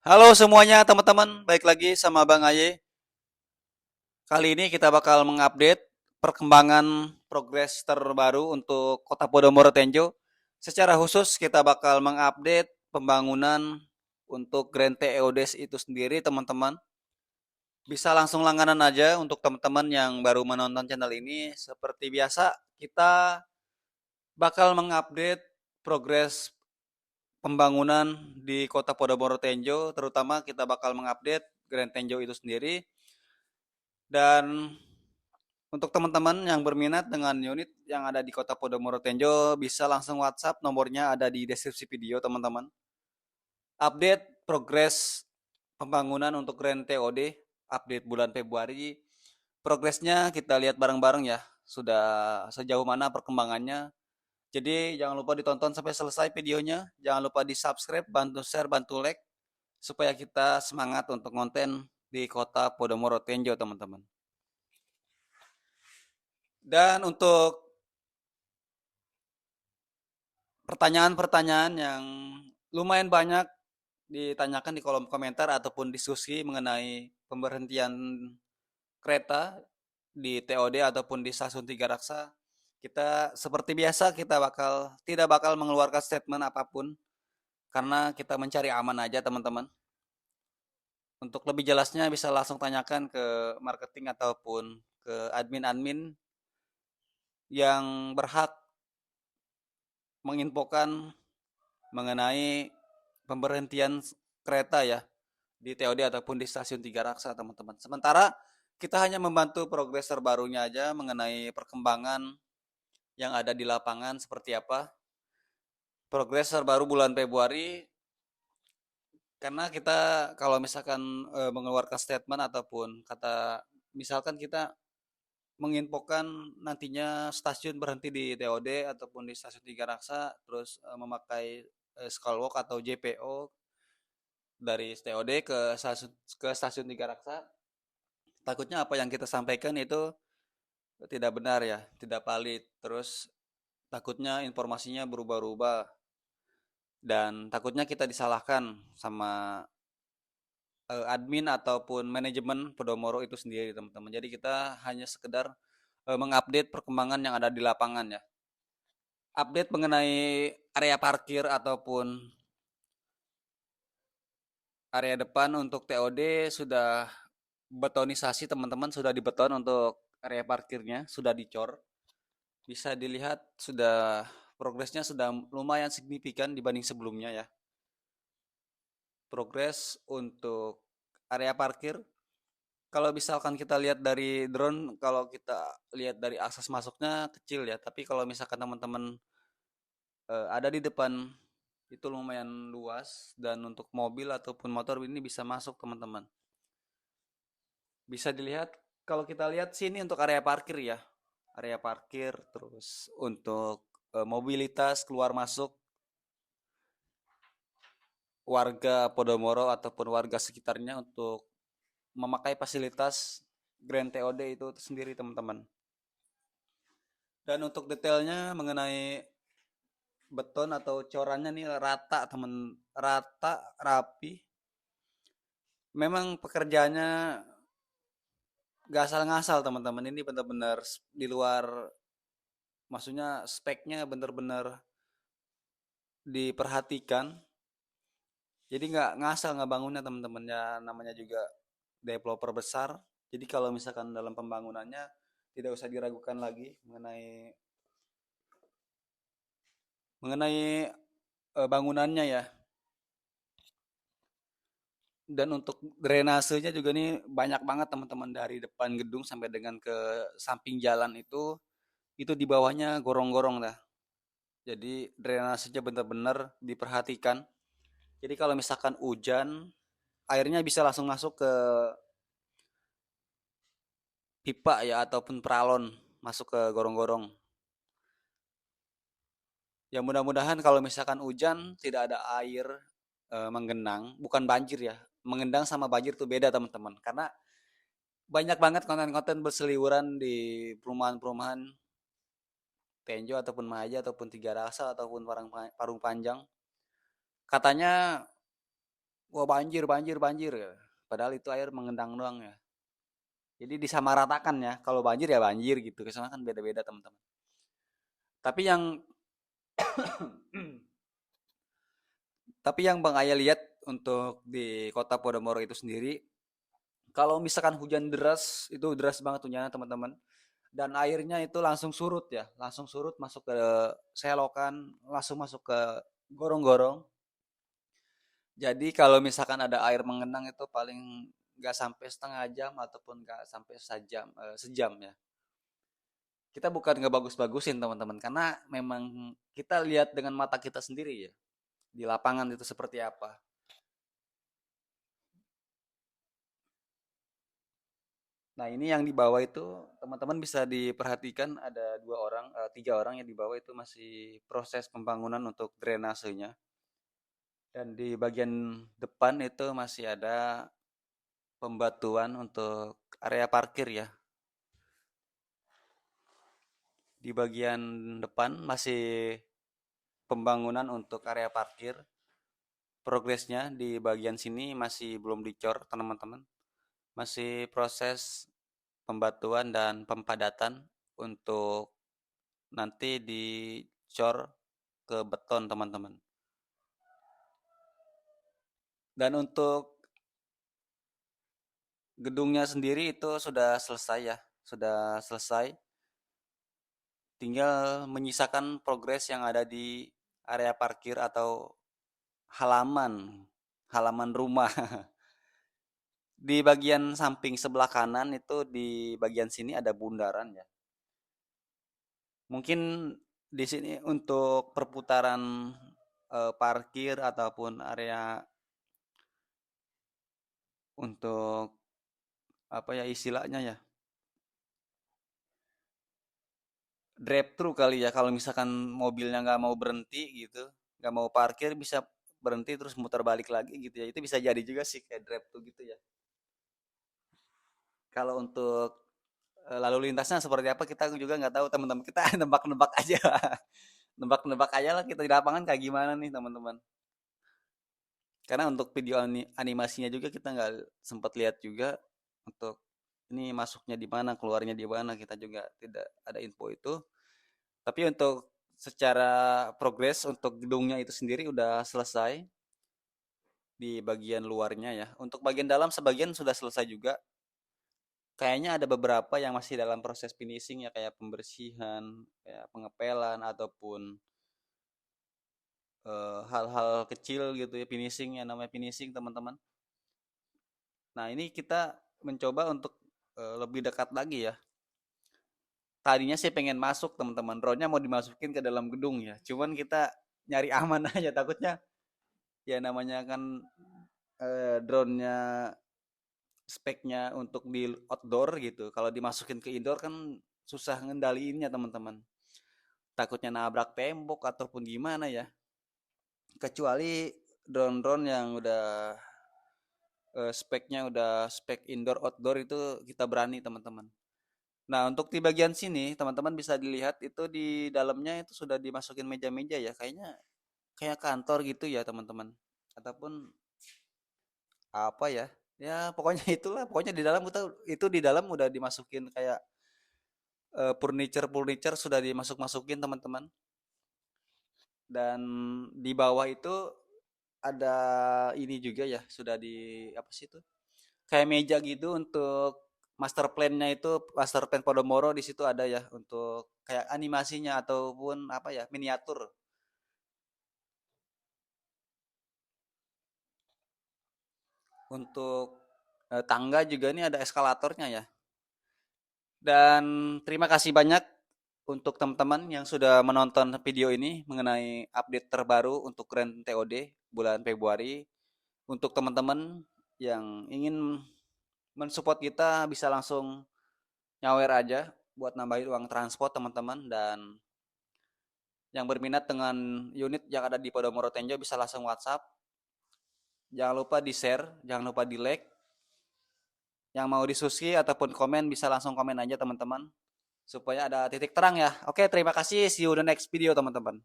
Halo semuanya teman-teman, baik lagi sama Bang Aye. Kali ini kita bakal mengupdate perkembangan progres terbaru untuk Kota Podomoro Tenjo. Secara khusus kita bakal mengupdate pembangunan untuk Grand TEODES itu sendiri teman-teman. Bisa langsung langganan aja untuk teman-teman yang baru menonton channel ini. Seperti biasa kita bakal mengupdate progres pembangunan di Kota Podomoro Tenjo, terutama kita bakal mengupdate Grand Tenjo itu sendiri. Dan untuk teman-teman yang berminat dengan unit yang ada di Kota Podomoro Tenjo, bisa langsung WhatsApp, nomornya ada di deskripsi video teman-teman. Update progres pembangunan untuk Grand TOD, update bulan Februari. Progresnya kita lihat bareng-bareng ya, sudah sejauh mana perkembangannya. Jadi jangan lupa ditonton sampai selesai videonya, jangan lupa di subscribe, bantu share, bantu like, supaya kita semangat untuk konten di Kota Podomoro Tenjo teman-teman. Dan untuk pertanyaan-pertanyaan yang lumayan banyak ditanyakan di kolom komentar ataupun diskusi mengenai pemberhentian kereta di TOD ataupun di stasiun Tiga Raksa, kita seperti biasa kita tidak bakal mengeluarkan statement apapun karena kita mencari aman aja teman-teman. Untuk lebih jelasnya bisa langsung tanyakan ke marketing ataupun ke admin-admin yang berhak menginfokan mengenai pemberhentian kereta ya di TOD ataupun di stasiun Tiga Raksa teman-teman. Sementara kita hanya membantu progres terbarunya aja mengenai perkembangan yang ada di lapangan seperti apa. Progres terbaru bulan Februari karena kita kalau misalkan mengeluarkan statement ataupun kata misalkan kita menginfokan nantinya stasiun berhenti di TOD ataupun di stasiun Tiga Raksa terus memakai Skywalk atau JPO dari TOD ke stasiun Tiga Raksa, takutnya apa yang kita sampaikan itu tidak benar ya, tidak valid. Terus takutnya informasinya berubah-ubah dan takutnya kita disalahkan sama admin ataupun manajemen Podomoro itu sendiri teman-teman. Jadi kita hanya sekedar mengupdate perkembangan yang ada di lapangan ya. Update mengenai area parkir ataupun area depan untuk TOD sudah betonisasi teman-teman, sudah dibeton untuk area parkirnya, sudah dicor. Bisa dilihat sudah progresnya sudah lumayan signifikan dibanding sebelumnya ya. Progres untuk area parkir kalau misalkan kita lihat dari drone, kalau kita lihat dari akses masuknya kecil ya, tapi kalau misalkan teman-teman ada di depan itu lumayan luas dan untuk mobil ataupun motor ini bisa masuk teman-teman. Bisa dilihat kalau kita lihat sini untuk area parkir ya. Area parkir terus untuk mobilitas keluar masuk warga Podomoro ataupun warga sekitarnya untuk memakai fasilitas Grand TOD itu sendiri teman-teman. Dan untuk detailnya mengenai beton atau corannya nih rata temen, rata rapi. Memang pekerjaannya gak asal ngasal teman-teman, ini benar-benar di luar, maksudnya speknya benar-benar diperhatikan. Jadi nggak ngasal nggak bangunnya teman-teman ya, namanya juga developer besar. Jadi kalau misalkan dalam pembangunannya tidak usah diragukan lagi mengenai mengenai bangunannya ya. Dan untuk drainasenya juga nih banyak banget teman-teman, dari depan gedung sampai dengan ke samping jalan itu di bawahnya gorong-gorong dah. Jadi drainasenya benar-benar diperhatikan. Jadi kalau misalkan hujan, airnya bisa langsung masuk ke pipa ya ataupun peralon, masuk ke gorong-gorong. Ya mudah-mudahan kalau misalkan hujan tidak ada air menggenang, bukan banjir ya. Mengendang sama banjir tuh beda teman-teman. Karena banyak banget konten-konten berseliweran di perumahan-perumahan Tenjo ataupun Maja ataupun Tiga Rasa ataupun Parung Panjang. Katanya wah banjir, banjir, banjir. Ya. Padahal itu air mengendang doang ya. Jadi disamaratakan ya. Kalau banjir ya banjir gitu. Kesana kan beda-beda teman-teman. Tapi yang tapi yang Bang Aya lihat untuk di Kota Podomoro itu sendiri, kalau misalkan hujan deras, itu deras banget hujannya teman-teman. Dan airnya itu langsung surut ya, langsung surut masuk ke selokan, langsung masuk ke gorong-gorong. Jadi kalau misalkan ada air mengenang itu paling nggak sampai setengah jam ataupun nggak sampai sejam ya. Kita bukan nggak bagus-bagusin teman-teman, karena memang kita lihat dengan mata kita sendiri ya di lapangan itu seperti apa. Nah ini yang di bawah itu teman-teman bisa diperhatikan ada dua orang, tiga orang yang di bawah itu masih proses pembangunan untuk drainasenya. Dan di bagian depan itu masih ada pembatuan untuk area parkir ya. Di bagian depan masih pembangunan untuk area parkir. Progresnya di bagian sini masih belum dicor, teman-teman. Masih proses pembatuan dan pempadatan untuk nanti dicor ke beton, teman-teman. Dan untuk gedungnya sendiri itu sudah selesai ya, sudah selesai. Tinggal menyisakan progres yang ada di area parkir atau halaman, halaman rumah. Di bagian samping sebelah kanan itu di bagian sini ada bundaran ya. Mungkin di sini untuk perputaran parkir ataupun area untuk apa ya istilahnya ya, drive thru kali ya, kalau misalkan mobilnya nggak mau berhenti gitu, nggak mau parkir bisa berhenti terus muter balik lagi gitu ya, itu bisa jadi juga sih kayak drive thru gitu ya. Kalau untuk lalu lintasnya seperti apa kita juga nggak tahu teman-teman, kita nebak-nebak aja nebak-nebak aja lah kita di lapangan kayak gimana nih teman-teman, karena untuk video animasinya juga kita nggak sempat lihat juga untuk ini masuknya di mana keluarnya di mana, kita juga tidak ada info itu. Tapi untuk secara progres untuk gedungnya itu sendiri udah selesai di bagian luarnya ya. Untuk bagian dalam sebagian sudah selesai juga. Kayaknya ada beberapa yang masih dalam proses finishing ya, kayak pembersihan, kayak pengepelan ataupun hal-hal kecil gitu ya, finishing yang namanya finishing teman-teman. Nah ini kita mencoba untuk lebih dekat lagi ya. Tadinya sih pengen masuk teman-teman, drone-nya mau dimasukin ke dalam gedung ya. Cuman kita nyari aman aja, takutnya ya namanya kan drone-nya speknya untuk di outdoor gitu. Kalau dimasukin ke indoor kan susah ngendaliinnya teman-teman. Takutnya nabrak tembok ataupun gimana ya. Kecuali drone-drone yang udah speknya udah spek indoor outdoor itu kita berani teman-teman. Nah untuk di bagian sini teman-teman bisa dilihat itu di dalamnya itu sudah dimasukin meja-meja ya. Kayaknya kayak kantor gitu ya teman-teman. Ataupun apa ya, ya pokoknya itulah, pokoknya di dalam kita itu di dalam udah dimasukin kayak furniture furniture sudah dimasuk masukin teman-teman. Dan di bawah itu ada ini juga ya, sudah di apa sih itu, kayak meja gitu untuk master plan-nya, itu master plan Podomoro di situ ada ya untuk kayak animasinya ataupun apa ya miniatur. Untuk tangga juga ini ada eskalatornya ya. Dan terima kasih banyak untuk teman-teman yang sudah menonton video ini mengenai update terbaru untuk Grand TOD bulan Februari. Untuk teman-teman yang ingin mensupport kita bisa langsung nyawer aja buat nambahin uang transport teman-teman, dan yang berminat dengan unit yang ada di Podomoro Tenjo bisa langsung WhatsApp. Jangan lupa di-share, jangan lupa di-like. Yang mau disusi ataupun komen bisa langsung komen aja teman-teman supaya ada titik terang ya. Oke, terima kasih. See you the next video teman-teman.